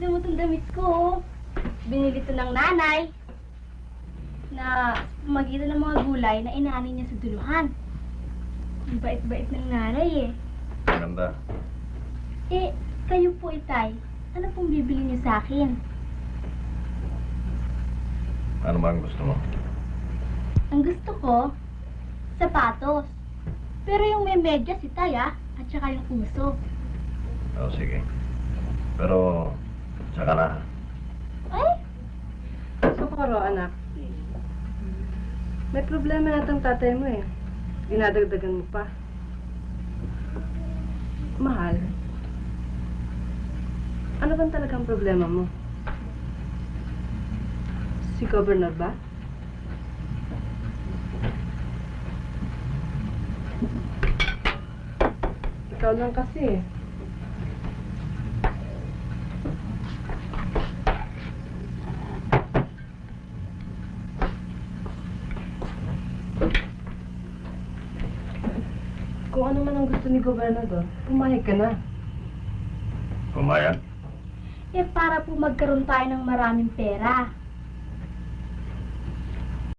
tignan mo itong damit ko, oh. Binili ito ng nanay na magitan ng mga gulay na inaani niya sa duluhan. Ang bait-bait ng nanay, eh. Maganda. Eh, kayo po, itay. Ano pong bibili niyo sa akin? Ano ba ang gusto mo? Ang gusto ko, sapatos. Pero yung may medyas, itay, ah. At saka yung uso. Oo, sige. Pero, tsaka na. Ay! Socorro, anak. May problema natang tatay mo eh. Dinadagdagan mo pa. Mahal. Ano bang talagang problema mo? Si Governor ba? Ikaw lang kasi eh. Kung ano man ang gusto ni Gobernador, pumayag ka na. Pumayag. Eh, para po magkaroon tayo ng maraming pera.